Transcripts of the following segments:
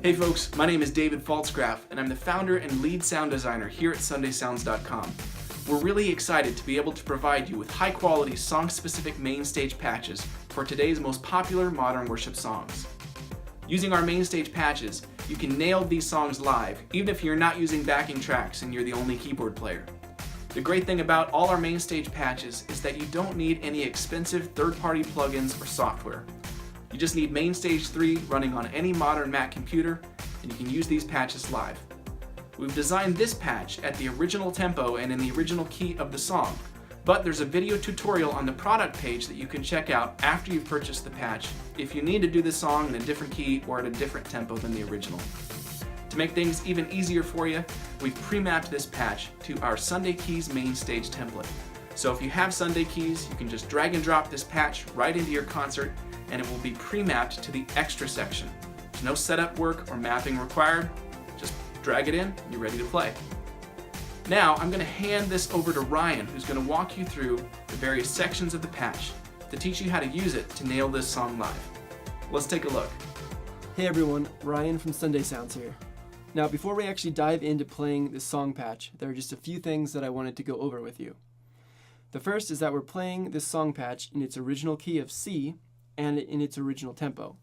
Hey folks, my name is David Faltzgraf, and I'm the founder and lead sound designer here at SundaySounds.com. We're really excited to be able to provide you with high-quality, song-specific MainStage patches for today's most popular modern worship songs. Using our MainStage patches, you can nail these songs live, even if you're not using backing tracks and you're the only keyboard player. The great thing about all our MainStage patches is that you don't need any expensive third-party plugins or software. You just need MainStage 3 running on any modern Mac computer, and you can use these patches live. We've designed this patch at the original tempo and in the original key of the song, but there's a video tutorial on the product page that you can check out after you've purchased the patch if you need to do the song in a different key or at a different tempo than the original. To make things even easier for you, we've pre-mapped this patch to our Sunday Keys MainStage template. So if you have Sunday Keys, you can just drag and drop this patch right into your concert and it will be pre-mapped to the extra section. There's no setup work or mapping required. Just drag it in and you're ready to play. Now I'm going to hand this over to Ryan, who's going to walk you through the various sections of the patch to teach you how to use it to nail this song live. Let's take a look. Hey everyone, Ryan from Sunday Sounds here. Now before we actually dive into playing this song patch, there are just a few things that I wanted to go over with you. The first is that we're playing this song patch in its original key of C and in its original tempo.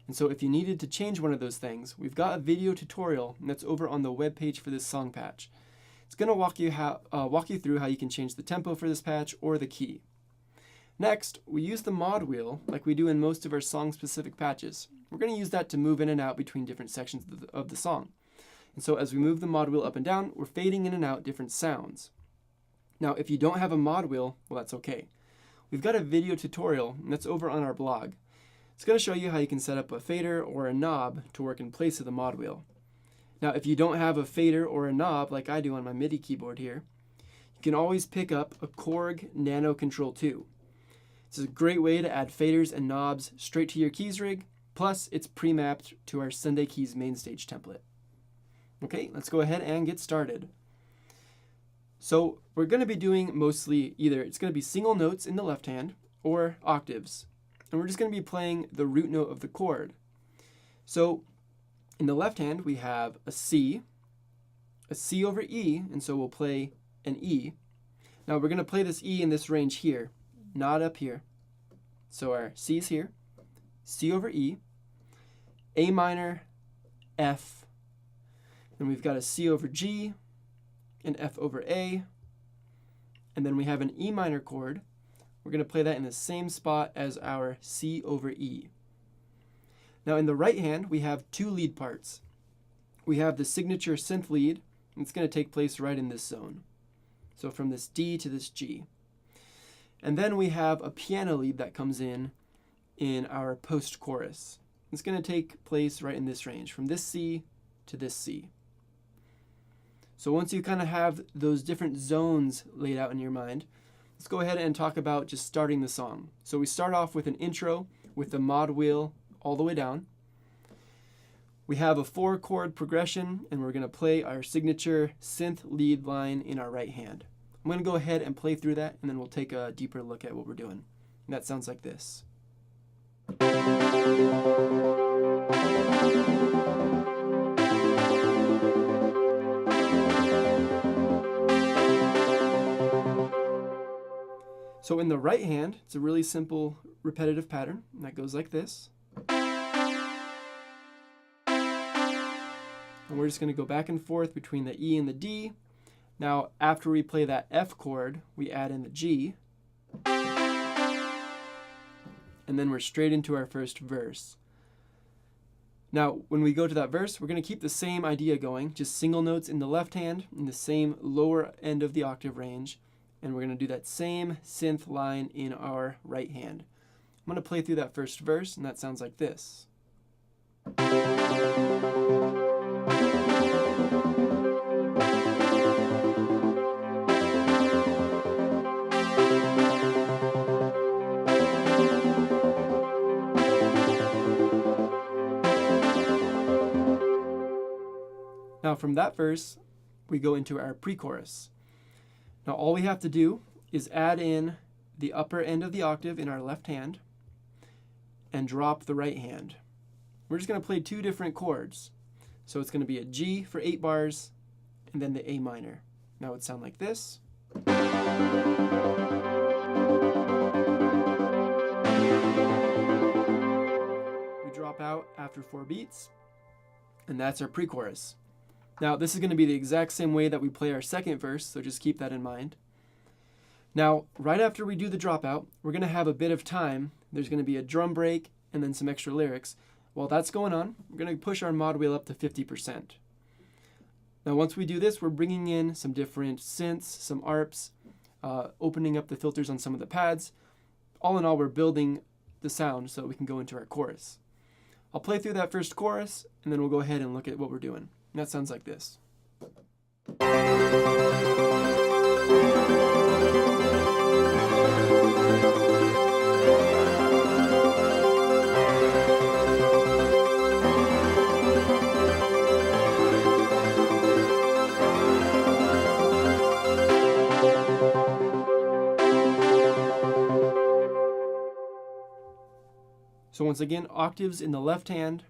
And so if you needed to change one of those things, we've got a video tutorial that's over on the web page for this song patch. It's going to walk you through how you can change the tempo for this patch or the key. Next, we use the mod wheel like we do in most of our song-specific patches. We're going to use that to move in and out between different sections of the song. And so as we move the mod wheel up and down, we're fading in and out different sounds. Now, if you don't have a mod wheel, well, that's okay. We've got a video tutorial that's over on our blog. It's going to show you how you can set up a fader or a knob to work in place of the mod wheel. Now, if you don't have a fader or a knob like I do on my MIDI keyboard here, you can always pick up a Korg Nano Control 2. It's a great way to add faders and knobs straight to your keys rig, plus it's pre-mapped to our Sunday Keys MainStage template. Okay, let's go ahead and get started. So we're going to be doing mostly it's going to be single notes in the left hand or octaves. And we're just going to be playing the root note of the chord. So in the left hand we have a C over E, and so we'll play an E. Now we're going to play this E in this range here, not up here. So our C is here, C over E, A minor, F. Then we've got a C over G, an F over A, and then we have an E minor chord. We're going to play that in the same spot as our C over E. Now in the right hand, we have two lead parts. We have the signature synth lead, and it's going to take place right in this zone. So from this D to this G. And then we have a piano lead that comes in our post-chorus. It's going to take place right in this range, from this C to this C. So once you kind of have those different zones laid out in your mind, let's go ahead and talk about just starting the song. So we start off with an intro with the mod wheel all the way down. We have a 4-chord progression, and we're going to play our signature synth lead line in our right hand. I'm going to go ahead and play through that, and then we'll take a deeper look at what we're doing. And that sounds like this. So in the right hand, it's a really simple repetitive pattern, and that goes like this. And we're just going to go back and forth between the E and the D. Now, after we play that F chord, we add in the G. And then we're straight into our first verse. Now, when we go to that verse, we're going to keep the same idea going, just single notes in the left hand, in the same lower end of the octave range. And we're going to do that same synth line in our right hand. I'm going to play through that first verse, and that sounds like this. Now from that verse, we go into our pre-chorus. Now all we have to do is add in the upper end of the octave in our left hand and drop the right hand. We're just going to play two different chords. So it's going to be a G for 8 bars, and then the A minor. Now it would sound like this. We drop out after 4 beats, and that's our pre-chorus. Now this is going to be the exact same way that we play our second verse, so just keep that in mind. Now, right after we do the dropout, we're going to have a bit of time. There's going to be a drum break and then some extra lyrics. While that's going on, we're going to push our mod wheel up to 50%. Now, once we do this, we're bringing in some different synths, some ARPs, opening up the filters on some of the pads. All in all, we're building the sound so that we can go into our chorus. I'll play through that first chorus, and then we'll go ahead and look at what we're doing. And that sounds like this. So once again, octaves in the left hand,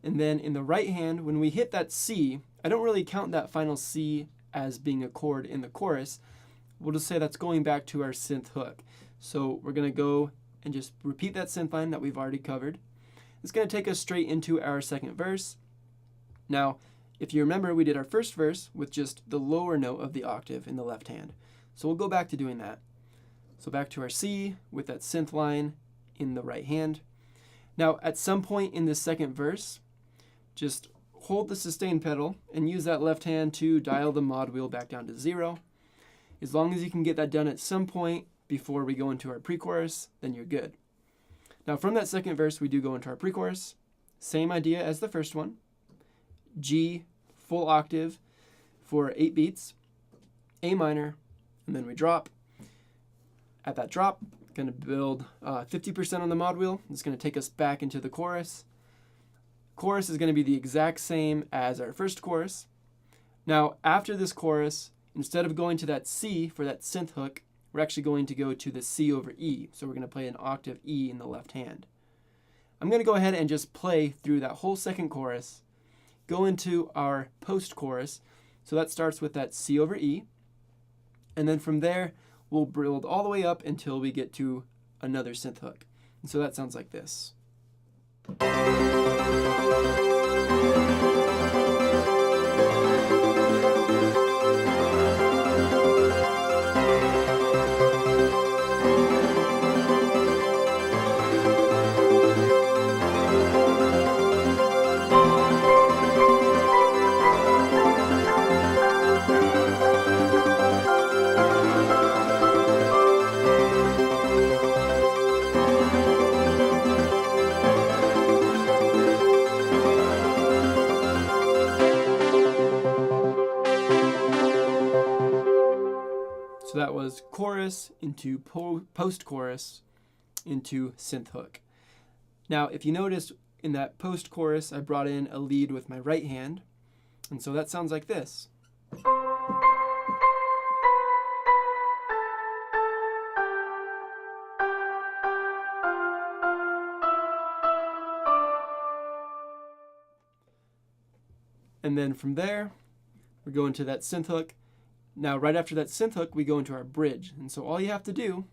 and then in the right hand, when we hit that C, I don't really count that final C as being a chord in the chorus. We'll just say that's going back to our synth hook. So we're going to go and just repeat that synth line that we've already covered. It's going to take us straight into our second verse. Now, if you remember, we did our first verse with just the lower note of the octave in the left hand. So we'll go back to doing that. So back to our C with that synth line in the right hand. Now, at some point in this second verse, just hold the sustain pedal and use that left hand to dial the mod wheel back down to 0. As long as you can get that done at some point before we go into our pre-chorus, then you're good. Now, from that second verse, we do go into our pre-chorus. Same idea as the first one. G, full octave for 8 beats, A minor, and then we drop. At that drop, going to build 50% on the mod wheel. It's going to take us back into the chorus. Chorus is going to be the exact same as our first chorus. Now, after this chorus, instead of going to that C for that synth hook, we're actually going to go to the C over E. So we're going to play an octave E in the left hand. I'm going to go ahead and just play through that whole second chorus, go into our post-chorus. So that starts with that C over E. And then from there, we'll build all the way up until we get to another synth hook. And so that sounds like this. So that was chorus into post-chorus into synth hook. Now, if you notice in that post-chorus, I brought in a lead with my right hand. And so that sounds like this. And then from there, we're going to that synth hook. Now, right after that synth hook, we go into our bridge. And so all you have to do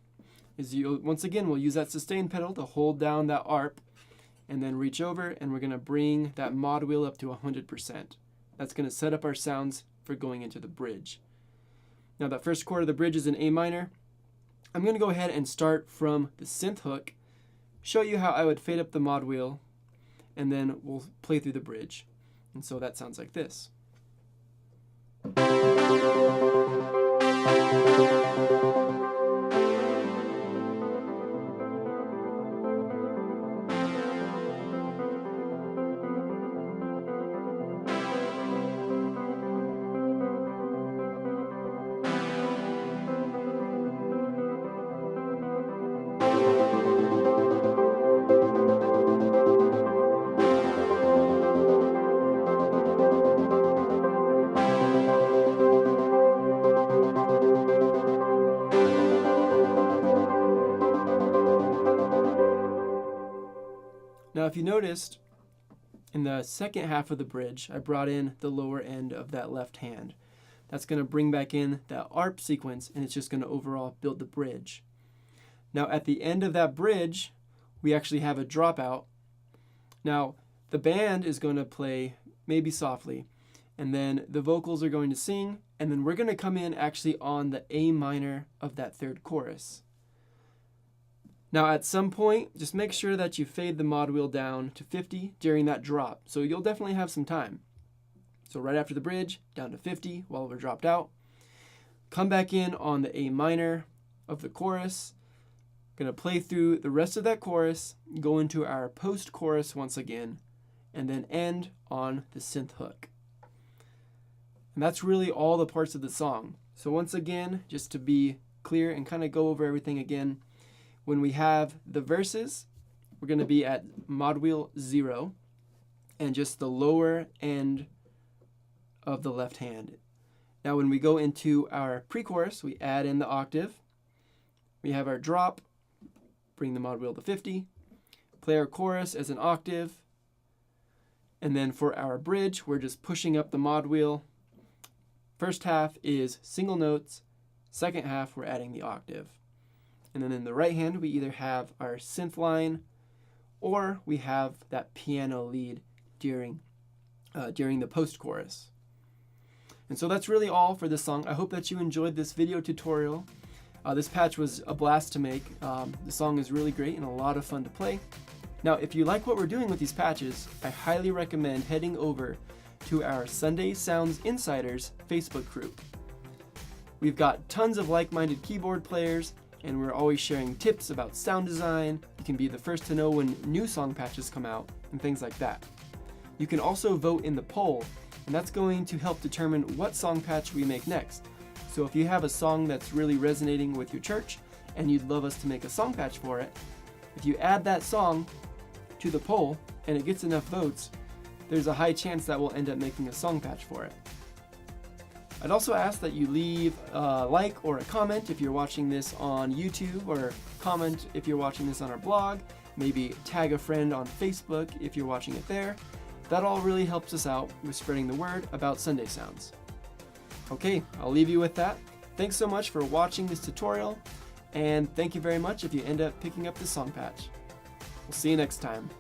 is once again, we'll use that sustain pedal to hold down that ARP and then reach over, and we're going to bring that mod wheel up to 100%. That's going to set up our sounds for going into the bridge. Now, that first chord of the bridge is in A minor. I'm going to go ahead and start from the synth hook, show you how I would fade up the mod wheel, and then we'll play through the bridge. And so that sounds like this. Now, if you noticed, in the second half of the bridge, I brought in the lower end of that left hand. That's going to bring back in that ARP sequence, and it's just going to overall build the bridge. Now at the end of that bridge, we actually have a dropout. Now the band is going to play maybe softly, and then the vocals are going to sing, and then we're going to come in actually on the A minor of that third chorus. Now at some point, just make sure that you fade the mod wheel down to 50 during that drop, so you'll definitely have some time. So right after the bridge, down to 50 while we're dropped out. Come back in on the A minor of the chorus. Gonna play through the rest of that chorus, go into our post-chorus once again, and then end on the synth hook. And that's really all the parts of the song. So once again, just to be clear and kind of go over everything again, when we have the verses, we're going to be at mod wheel 0 and just the lower end of the left hand. Now when we go into our pre-chorus, we add in the octave. We have our drop, bring the mod wheel to 50, play our chorus as an octave, and then for our bridge, we're just pushing up the mod wheel. First half is single notes, second half we're adding the octave. And then in the right hand, we either have our synth line or we have that piano lead during the post-chorus. And so that's really all for this song. I hope that you enjoyed this video tutorial. This patch was a blast to make. The song is really great and a lot of fun to play. Now, if you like what we're doing with these patches, I highly recommend heading over to our Sunday Sounds Insiders Facebook group. We've got tons of like-minded keyboard players, and we're always sharing tips about sound design. You can be the first to know when new song patches come out, and things like that. You can also vote in the poll, and that's going to help determine what song patch we make next. So if you have a song that's really resonating with your church, and you'd love us to make a song patch for it, if you add that song to the poll, and it gets enough votes, there's a high chance that we'll end up making a song patch for it. I'd also ask that you leave a like or a comment if you're watching this on YouTube, or comment if you're watching this on our blog, maybe tag a friend on Facebook if you're watching it there. That all really helps us out with spreading the word about Sunday Sounds. Okay, I'll leave you with that. Thanks so much for watching this tutorial, and thank you very much if you end up picking up this song patch. We'll see you next time.